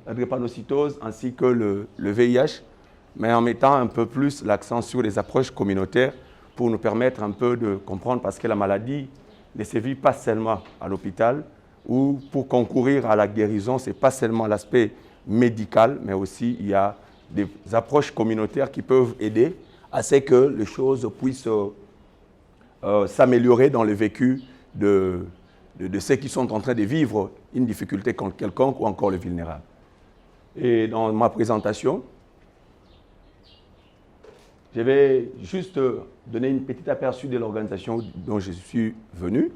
la drépanocytose ainsi que le VIH, mais en mettant un peu plus l'accent sur les approches communautaires pour nous permettre un peu de comprendre, parce que la maladie ne sévit pas seulement à l'hôpital, ou pour concourir à la guérison, ce n'est pas seulement l'aspect médical, mais aussi il y a des approches communautaires qui peuvent aider à ce que les choses puissent s'améliorer dans le vécu de ceux qui sont en train de vivre une difficulté quelconque ou encore les vulnérables. Et dans ma présentation, je vais juste donner une petite aperçu de l'organisation dont je suis venu.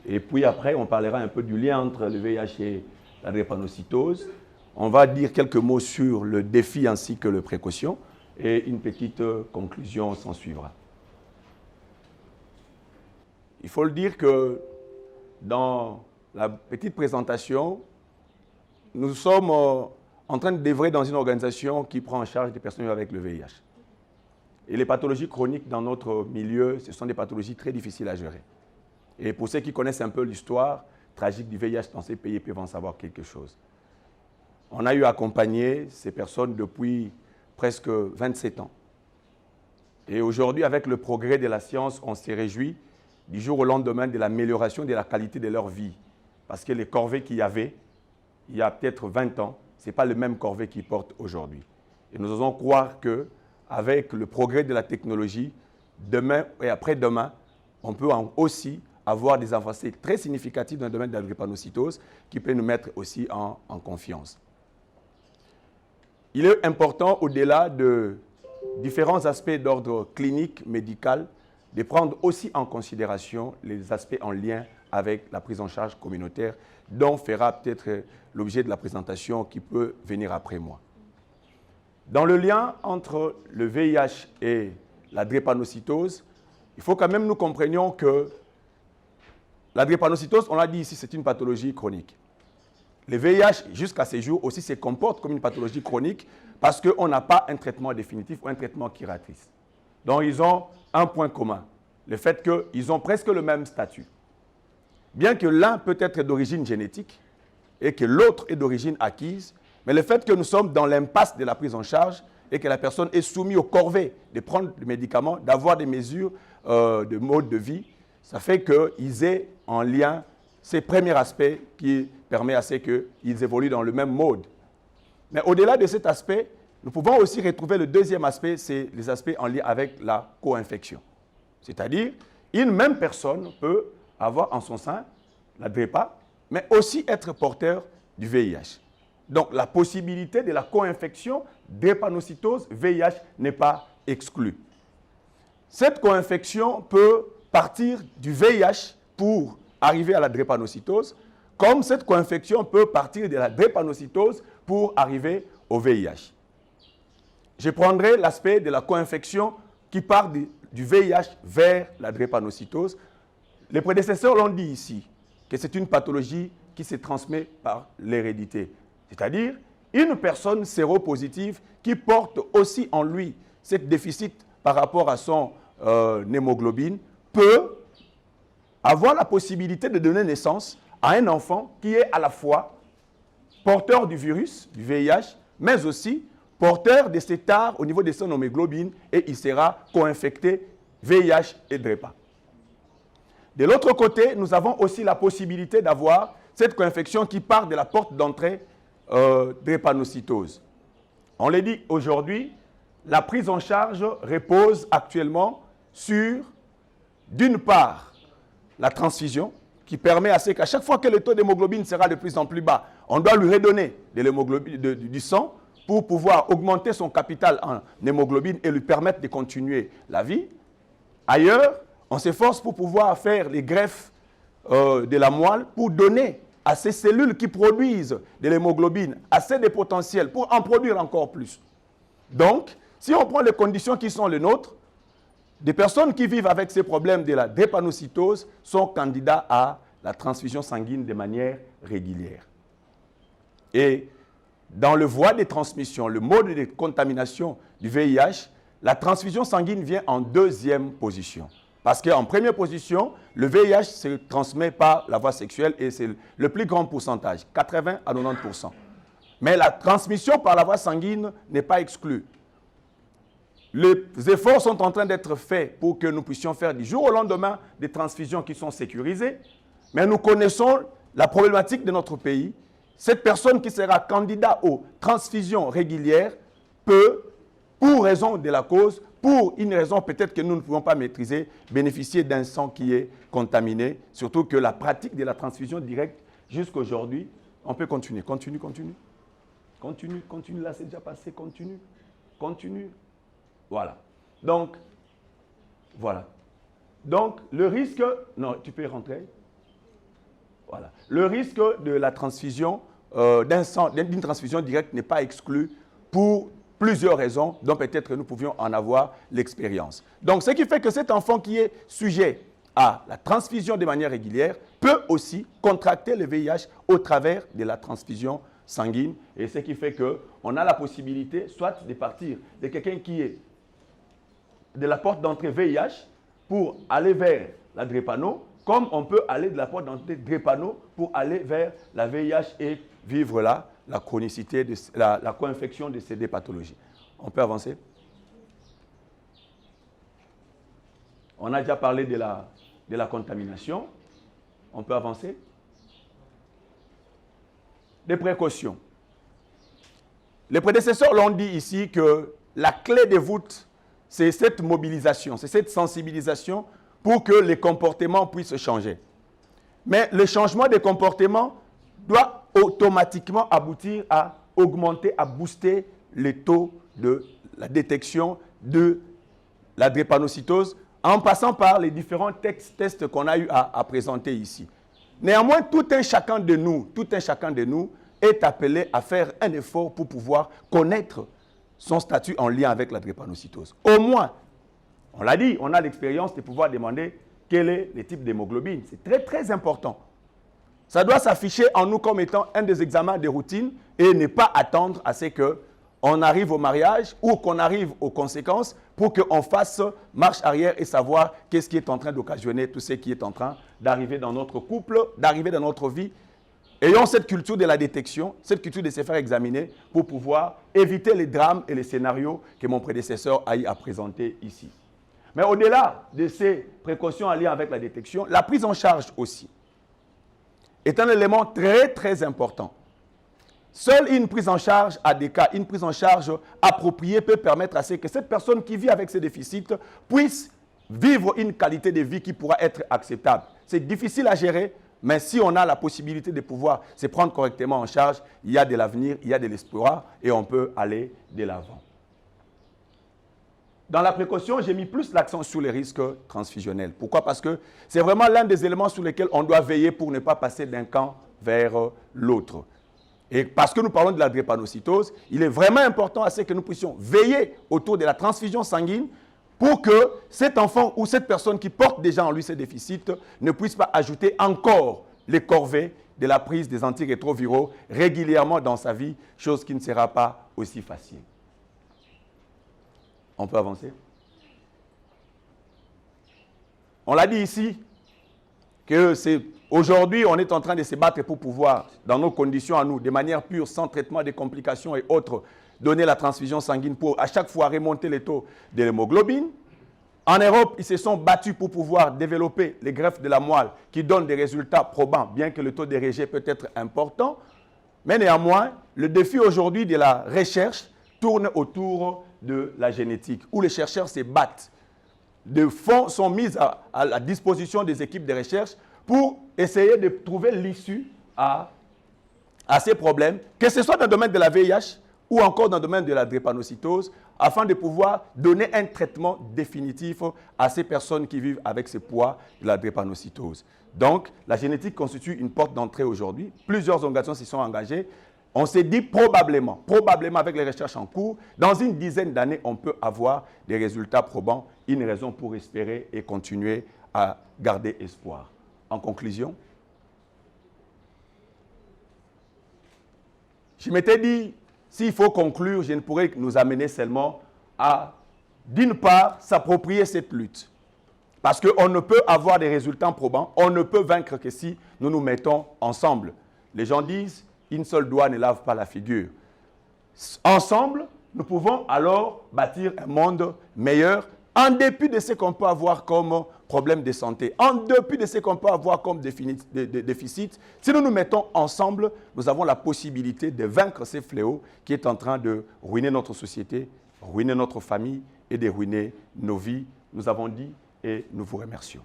Et puis après, on parlera un peu du lien entre le VIH et la drépanocytose. On va dire quelques mots sur le défi ainsi que les précautions. Et une petite conclusion s'en suivra. Il faut le dire que dans la petite présentation, nous sommes en train d'œuvrer dans une organisation qui prend en charge des personnes avec le VIH. Et les pathologies chroniques dans notre milieu, ce sont des pathologies très difficiles à gérer. Et pour ceux qui connaissent un peu l'histoire tragique du VIH dans ces pays, ils peuvent en savoir quelque chose. On a eu à accompagner ces personnes depuis presque 27 ans. Et aujourd'hui, avec le progrès de la science, on s'est réjoui du jour au lendemain de l'amélioration de la qualité de leur vie. Parce que les corvées qu'il y avait, il y a peut-être 20 ans, ce n'est pas le même corvée qu'ils portent aujourd'hui. Et nous osons croire qu'avec le progrès de la technologie, demain et après-demain, on peut aussi avoir des avancées très significatives dans le domaine de la drépanocytose qui peut nous mettre aussi en confiance. Il est important, au-delà de différents aspects d'ordre clinique, médical, de prendre aussi en considération les aspects en lien avec la prise en charge communautaire dont fera peut-être l'objet de la présentation qui peut venir après moi. Dans le lien entre le VIH et la drépanocytose, il faut quand même nous comprenions que la drépanocytose, on l'a dit ici, c'est une pathologie chronique. Le VIH, jusqu'à ce jour, aussi se comporte comme une pathologie chronique parce qu'on n'a pas un traitement définitif ou un traitement curatrice. Donc, ils ont un point commun, le fait qu'ils ont presque le même statut. Bien que l'un peut être d'origine génétique et que l'autre est d'origine acquise, mais le fait que nous sommes dans l'impasse de la prise en charge et que la personne est soumise au corvée de prendre des médicaments, d'avoir des mesures de mode de vie, ça fait qu'ils aient en lien ces premiers aspects qui permettent à ce qu'ils évoluent dans le même mode. Mais au-delà de cet aspect, nous pouvons aussi retrouver le deuxième aspect, c'est les aspects en lien avec la co-infection. C'est-à-dire, une même personne peut avoir en son sein la DREPA, mais aussi être porteur du VIH. Donc, la possibilité de la co-infection drépanocytose VIH n'est pas exclue. Cette co-infection peut partir du VIH pour arriver à la drépanocytose, comme cette co-infection peut partir de la drépanocytose pour arriver au VIH. Je prendrai l'aspect de la co-infection qui part du VIH vers la drépanocytose. Les prédécesseurs l'ont dit ici, que c'est une pathologie qui se transmet par l'hérédité. C'est-à-dire une personne séropositive qui porte aussi en lui ce déficit par rapport à son hémoglobine peut avoir la possibilité de donner naissance à un enfant qui est à la fois porteur du virus, du VIH, mais aussi porteur de cet art au niveau de son hémoglobine et il sera co-infecté VIH et DREPA. De l'autre côté, nous avons aussi la possibilité d'avoir cette co-infection qui part de la porte d'entrée drépanocytose. On l'a dit aujourd'hui, la prise en charge repose actuellement sur, d'une part, la transfusion, qui permet à ce qu'à chaque fois que le taux d'hémoglobine sera de plus en plus bas, on doit lui redonner de du sang pour pouvoir augmenter son capital en hémoglobine et lui permettre de continuer la vie. Ailleurs, on s'efforce pour pouvoir faire les greffes de la moelle pour donner à ces cellules qui produisent de l'hémoglobine assez de potentiel pour en produire encore plus. Donc, si on prend les conditions qui sont les nôtres, des personnes qui vivent avec ces problèmes de la drépanocytose sont candidats à la transfusion sanguine de manière régulière. Et dans le voie de transmission, le mode de contamination du VIH, la transfusion sanguine vient en deuxième position. Parce qu'en première position, le VIH se transmet par la voie sexuelle et c'est le plus grand pourcentage, 80 à 90%. Mais la transmission par la voie sanguine n'est pas exclue. Les efforts sont en train d'être faits pour que nous puissions faire du jour au lendemain des transfusions qui sont sécurisées. Mais nous connaissons la problématique de notre pays. Cette personne qui sera candidat aux transfusions régulières peut, pour raison de la cause, pour une raison peut-être que nous ne pouvons pas maîtriser, bénéficier d'un sang qui est contaminé. Surtout que la pratique de la transfusion directe, jusqu'à aujourd'hui, on peut continuer. Continue. Là c'est déjà passé, continue. Voilà. Donc, le risque... Non, tu peux rentrer. Voilà. Le risque de la transfusion, d'une transfusion directe n'est pas exclu pour plusieurs raisons dont peut-être nous pouvions en avoir l'expérience. Donc, ce qui fait que cet enfant qui est sujet à la transfusion de manière régulière peut aussi contracter le VIH au travers de la transfusion sanguine. Et ce qui fait qu'on a la possibilité soit de partir de quelqu'un qui est de la porte d'entrée VIH pour aller vers la drépano, comme on peut aller de la porte d'entrée drépano pour aller vers la VIH et vivre là la chronicité, la co-infection de ces deux pathologies. On peut avancer? On a déjà parlé de la contamination. On peut avancer? Des précautions. Les prédécesseurs l'ont dit ici que la clé de voûte, c'est cette mobilisation, c'est cette sensibilisation pour que les comportements puissent changer. Mais le changement des comportements doit automatiquement aboutir à augmenter, à booster les taux de la détection de la drépanocytose en passant par les différents tests qu'on a eu à présenter ici. Néanmoins, tout un chacun de nous est appelé à faire un effort pour pouvoir connaître son statut en lien avec la drépanocytose. Au moins, on l'a dit, on a l'expérience de pouvoir demander quel est le type d'hémoglobine. C'est très, très important. Ça doit s'afficher en nous comme étant un des examens de routine et ne pas attendre à ce qu'on arrive au mariage ou qu'on arrive aux conséquences pour qu'on fasse marche arrière et savoir qu'est-ce qui est en train d'occasionner tout ce qui est en train d'arriver dans notre couple, d'arriver dans notre vie. Ayons cette culture de la détection, cette culture de se faire examiner pour pouvoir éviter les drames et les scénarios que mon prédécesseur a présentés ici. Mais au-delà de ces précautions en lien avec la détection, la prise en charge aussi est un élément très, très important. Seule une prise en charge adéquate, une prise en charge appropriée peut permettre à ce que cette personne qui vit avec ces déficits puisse vivre une qualité de vie qui pourra être acceptable. C'est difficile à gérer, mais si on a la possibilité de pouvoir se prendre correctement en charge, il y a de l'avenir, il y a de l'espoir et on peut aller de l'avant. Dans la précaution, j'ai mis plus l'accent sur les risques transfusionnels. Pourquoi? Parce que c'est vraiment l'un des éléments sur lesquels on doit veiller pour ne pas passer d'un camp vers l'autre. Et parce que nous parlons de la drépanocytose, il est vraiment important à ce que nous puissions veiller autour de la transfusion sanguine pour que cet enfant ou cette personne qui porte déjà en lui ces déficits ne puisse pas ajouter encore les corvées de la prise des antirétroviraux régulièrement dans sa vie, chose qui ne sera pas aussi facile. On peut avancer? On l'a dit ici, que aujourd'hui, on est en train de se battre pour pouvoir, dans nos conditions à nous, de manière pure, sans traitement des complications et autres, donner la transfusion sanguine pour à chaque fois remonter les taux de l'hémoglobine. En Europe, ils se sont battus pour pouvoir développer les greffes de la moelle qui donnent des résultats probants, bien que le taux de rejet peut être important. Mais néanmoins, le défi aujourd'hui de la recherche tourne autour de la génétique, où les chercheurs se battent. Des fonds sont mis à la disposition des équipes de recherche pour essayer de trouver l'issue à ces problèmes, que ce soit dans le domaine de la VIH ou encore dans le domaine de la drépanocytose, afin de pouvoir donner un traitement définitif à ces personnes qui vivent avec ce poids de la drépanocytose. Donc, la génétique constitue une porte d'entrée aujourd'hui. Plusieurs organisations s'y sont engagées. On s'est dit probablement avec les recherches en cours, dans une dizaine d'années, on peut avoir des résultats probants, une raison pour espérer et continuer à garder espoir. En conclusion, je m'étais dit, s'il faut conclure, je ne pourrais nous amener seulement à, d'une part, s'approprier cette lutte. Parce qu'on ne peut avoir des résultats probants, on ne peut vaincre que si nous nous mettons ensemble. Les gens disent, Une seule doigt ne lave pas la figure. Ensemble, nous pouvons alors bâtir un monde meilleur en dépit de ce qu'on peut avoir comme problème de santé, en dépit de ce qu'on peut avoir comme déficit. Si nous nous mettons ensemble, nous avons la possibilité de vaincre ces fléaux qui est en train de ruiner notre société, ruiner notre famille et de ruiner nos vies. Nous avons dit et nous vous remercions.